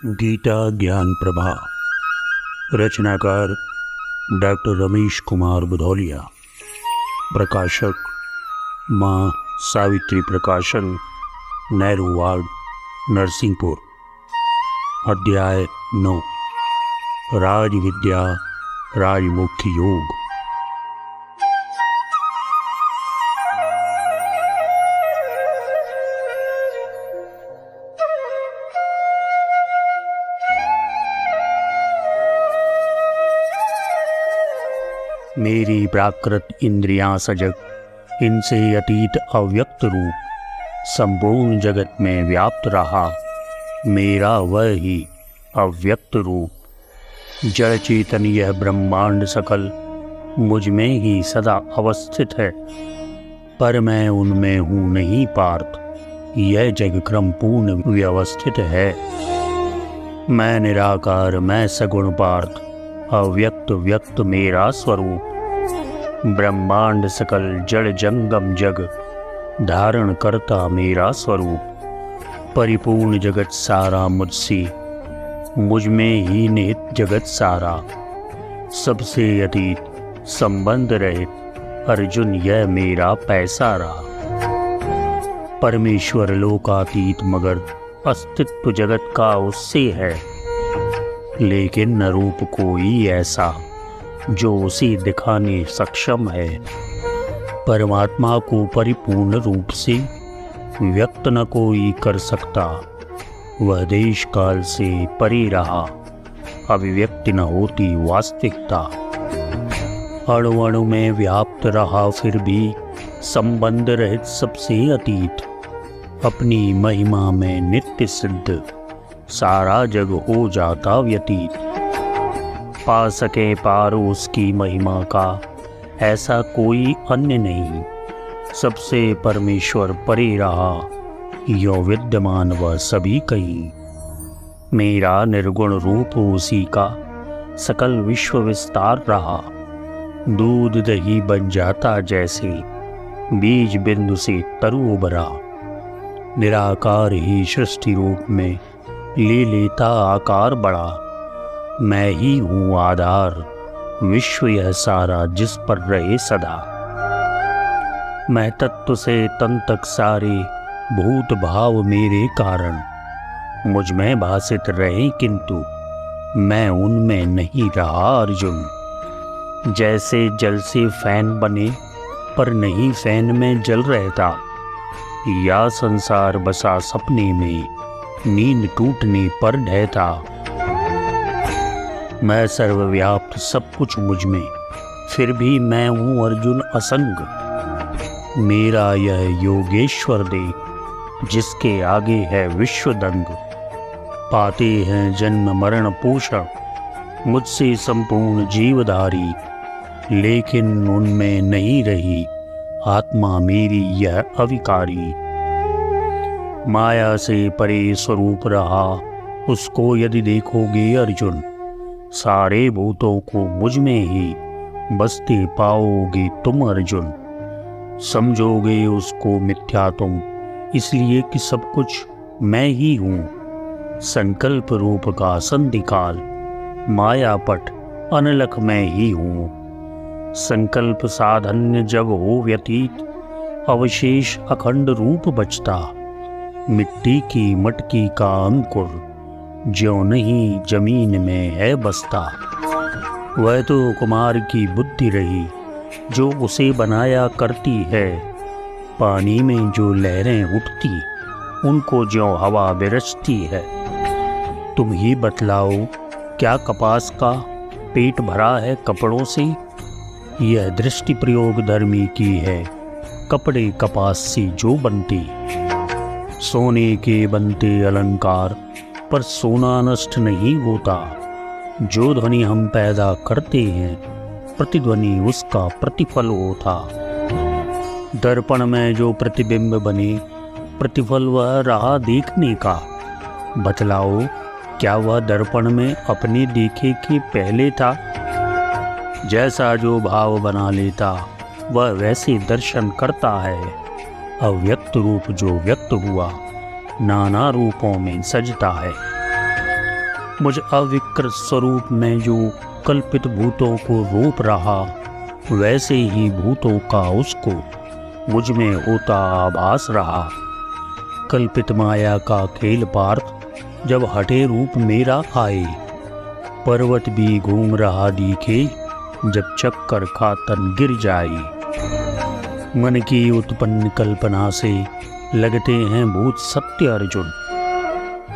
गीता ज्ञान प्रभा। रचनाकार डॉक्टर रमेश कुमार बुधौलिया। प्रकाशक माँ सावित्री प्रकाशन, नेहरू वार्ड, नरसिंहपुर। अध्याय 9। राज विद्या राजमुख्य योग। मेरी प्राकृत इंद्रियां सजग, इनसे अतीत अव्यक्त रूप संपूर्ण जगत में व्याप्त रहा। मेरा वह ही अव्यक्त रूप जड़ चेतन यह ब्रह्मांड सकल मुझ में ही सदा अवस्थित है, पर मैं उनमें हूँ नहीं पार्थ। यह जग क्रम पूर्ण व्यवस्थित है। मैं निराकार, मैं सगुण पार्थ, अव्यक्त व्यक्त मेरा स्वरूप। ब्रह्मांड सकल जड़ जंगम जग धारण करता मेरा स्वरूप। परिपूर्ण जगत सारा मुझसे, मुझ में ही निहित जगत सारा। सबसे अतीत संबंध रहित अर्जुन यह मेरा पैसारा। परमेश्वर लोकातीत मगर अस्तित्व जगत का उससे है, लेकिन न रूप कोई ऐसा जो उसे दिखाने सक्षम है। परमात्मा को परिपूर्ण रूप से व्यक्त न कोई कर सकता। वह देश काल से परे रहा, अभिव्यक्ति न होती वास्तविकता। अणु अणु में व्याप्त रहा, फिर भी संबंध रहित सबसे अतीत। अपनी महिमा में नित्य सिद्ध, सारा जग हो जाता व्यतीत। पा सके पार उसकी महिमा का ऐसा कोई अन्य नहीं। सबसे परमेश्वर परे रहा, यो विद्यमान वह सभी कहीं। मेरा निर्गुण रूप उसी का सकल विश्व विस्तार रहा। दूध दही बन जाता जैसे बीज बिंदु से तरु उभरा। निराकार ही सृष्टि रूप में ले लेता आकार बड़ा। मैं ही हूँ आधार, विश्व यह सारा जिस पर रहे सदा। मैं तत्व से तन तक सारे भूत भाव मेरे कारण मुझ में भासित रहे, किंतु मैं उनमें नहीं रहा अर्जुन। जैसे जल से फैन बने पर नहीं फैन में जल रहता, या संसार बसा सपने में नींद टूटने पर ढहता। मैं सर्वव्याप्त सब कुछ मुझ में, फिर भी मैं हूँ अर्जुन असंग। मेरा यह योगेश्वर दे, जिसके आगे है विश्व दंग। पाते हैं जन्म मरण पोषण मुझसे संपूर्ण जीवधारी, लेकिन उनमें नहीं रही आत्मा मेरी यह अविकारी। माया से परे स्वरूप रहा, उसको यदि देखोगे अर्जुन, सारे भूतों को मुझ में ही बसते पाओगे तुम अर्जुन। समझोगे उसको मिथ्या तुम, इसलिए कि सब कुछ मैं ही हूँ। संकल्प रूप का संधिकाल मायापट अनलख मैं ही हूँ। संकल्प साधन्य जब हो व्यतीत, अवशेष अखंड रूप बचता। मिट्टी की मटकी का अंकुर ज्यों नहीं जमीन में है बसता। वह तो कुमार की बुद्धि रही, जो उसे बनाया करती है। पानी में जो लहरें उठती, उनको ज्यों हवा बिरचती है। तुम ही बतलाओ, क्या कपास का पेट भरा है कपड़ों से? यह दृष्टि प्रयोग धर्मी की है, कपड़े कपास से जो बनते। सोने के बनते अलंकार, पर सोना नष्ट नहीं होता। जो ध्वनि हम पैदा करते हैं, प्रतिध्वनि उसका प्रतिफल होता। दर्पण में जो प्रतिबिंब बने, प्रतिफल वह रहा देखने का। बतलाओ, क्या वह दर्पण में अपने देखे के पहले था? जैसा जो भाव बना लेता, वह वैसे दर्शन करता है। अव्यक्त रूप जो व्यक्त हुआ, नाना रूपों में सजता है। मुझ अविकृत स्वरूप में जो कल्पित भूतों को रोप रहा, वैसे ही भूतों का उसको मुझ में होता आभास रहा। कल्पित माया का खेल पार्थ जब हटे रूप मेरा आए, पर्वत भी घूम रहा दिखे जब चक्कर खातन गिर जाए। मन की उत्पन्न कल्पना से लगते हैं भूत सत्य अर्जुन,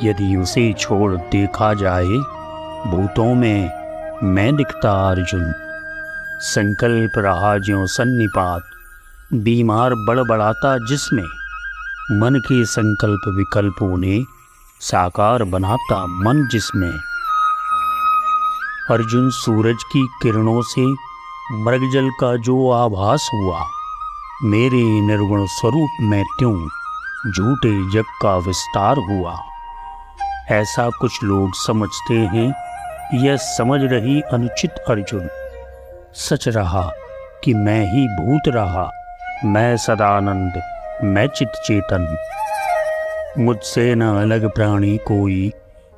यदि उसे छोड़ देखा जाए भूतों में मैं दिखता अर्जुन। संकल्प रहा ज्यों सन्निपात, बीमार बड़बड़ाता जिसमें, मन के संकल्प विकल्पों ने साकार बनाता मन जिसमें। अर्जुन सूरज की किरणों से मृगजल का जो आभास हुआ, मेरे निर्गुण स्वरूप में त्यों झूठे जग का विस्तार हुआ। ऐसा कुछ लोग समझते हैं, यह समझ रही अनुचित अर्जुन। सच रहा कि मैं ही भूत रहा, मैं सदानंद, मैं चित चेतन। मुझसे न अलग प्राणी कोई,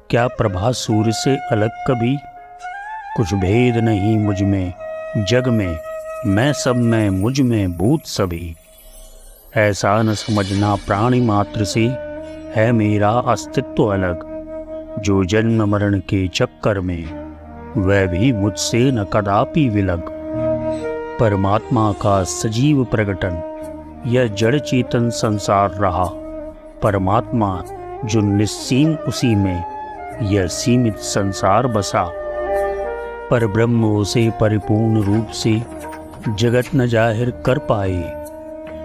क्या प्रभा सूर्य से अलग कभी। कुछ भेद नहीं मुझ में जग में, मैं सब में मुझ में भूत सभी। ऐसा न समझना प्राणी मात्र से है मेरा अस्तित्व अलग। जो जन्म मरण के चक्कर में वह भी मुझसे न कदापि विलग। परमात्मा का सजीव प्रकटन यह जड़ चेतन संसार रहा। परमात्मा जो निस्सीम उसी में यह सीमित संसार बसा। पर ब्रह्म उसे परिपूर्ण रूप से जगत न जाहिर कर पाए।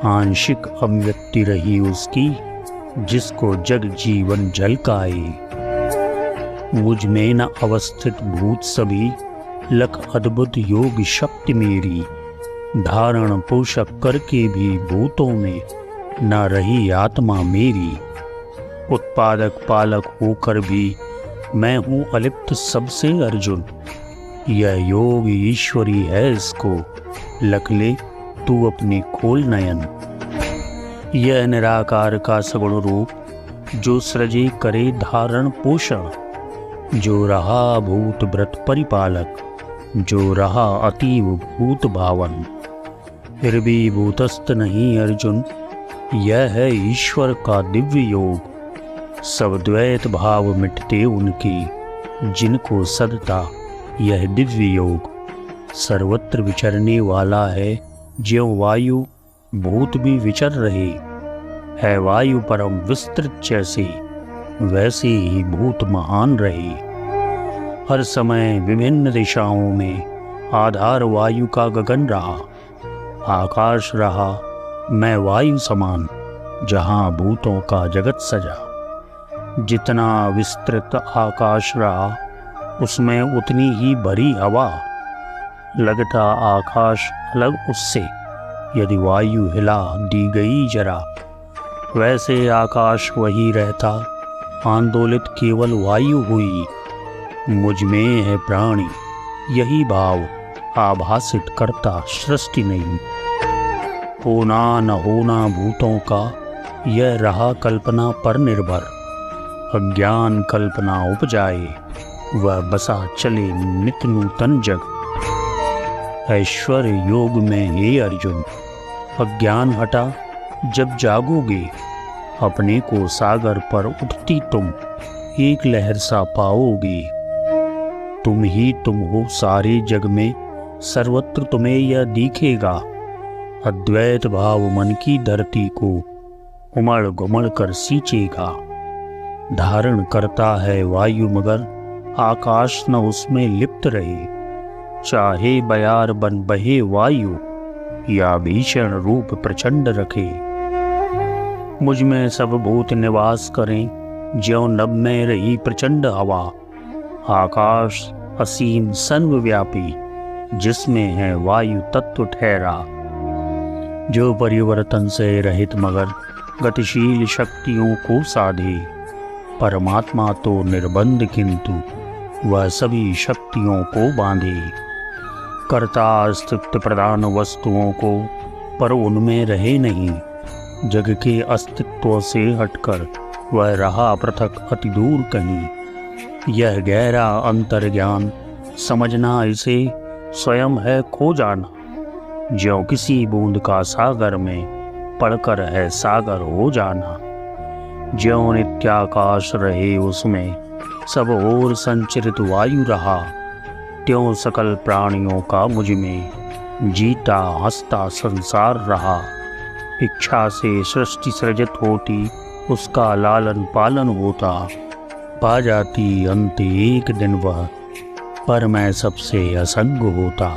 आंशिक अभिव्यक्ति रही उसकी जिसको जग जीवन झलकाए। मुझ में न अवस्थित भूत सभी, लख अद्भुत योग शक्ति मेरी। धारण पोषक करके भी भूतों में न रही आत्मा मेरी। उत्पादक पालक होकर भी मैं हूँ अलिप्त सबसे अर्जुन। यह योग ईश्वरी है इसको लख ले तू अपनी खोल नयन। यह निराकार का सगुण रूप जो सृजे करे धारण पोषण। जो रहा भूत व्रत परिपालक, जो रहा अतीव भूत भावन। फिर भी भूतस्थ नहीं अर्जुन, यह है ईश्वर का दिव्य योग। सब द्वैत भाव मिटते उनके, जिनको सदता यह दिव्य योग। सर्वत्र विचरने वाला है ज्यों वायु, भूत भी विचर रहे। है वायु परम विस्तृत जैसे, वैसे ही भूत महान रहे। हर समय विभिन्न दिशाओं में आधार वायु का गगन रहा। आकाश रहा मैं वायु समान, जहाँ भूतों का जगत सजा। जितना विस्तृत आकाश रहा उसमें उतनी ही भरी हवा। लगता आकाश अलग उससे, यदि वायु हिला दी गई जरा। वैसे आकाश वही रहता, आंदोलित केवल वायु हुई। मुझ में है प्राणी यही भाव, आभासित करता सृष्टि नहीं। होना न होना भूतों का यह रहा कल्पना पर निर्भर। अज्ञान कल्पना उपजाए, वह बसा चले नित नूतन जग। ऐश्वर्य योग में हे अर्जुन, अज्ञान हटा जब जागोगे। अपने को सागर पर उठती तुम एक लहर सा पाओगे। तुम ही तुम हो सारे जग में, सर्वत्र तुम्हें यह दिखेगा। अद्वैत भाव मन की धरती को उमड़ घुमड़ कर सींचेगा। धारण करता है वायु मगर आकाश न उसमें लिप्त रहे। चाहे बयार बन बहे वायु, या भीषण रूप प्रचंड रखे। मुझ में सब भूत निवास करें, ज्यों नभ में रही प्रचंड हवा। आकाश असीम सर्वव्यापी, जिसमें है वायु तत्व ठहरा। जो परिवर्तन से रहित मगर गतिशील शक्तियों को साधे। परमात्मा तो निर्बंध किंतु वह सभी शक्तियों को बांधे। करता अस्तित्व प्रदान वस्तुओं को, पर उनमें रहे नहीं। जग के अस्तित्व से हटकर वह रहा पृथक अति दूर कहीं। यह गहरा अंतर्ज्ञान समझना इसे स्वयं है खो जाना। ज्यों किसी बूंद का सागर में पड़कर है सागर हो जाना। ज्यों नित्याकाश रहे उसमें सब ओर संचरित वायु रहा, त्यों सकल प्राणियों का मुझ में जीता हंसता संसार रहा। इच्छा से सृष्टि सृजित होती, उसका लालन पालन होता, पा जाती अंत एक दिन वह, पर मैं सबसे असंग होता।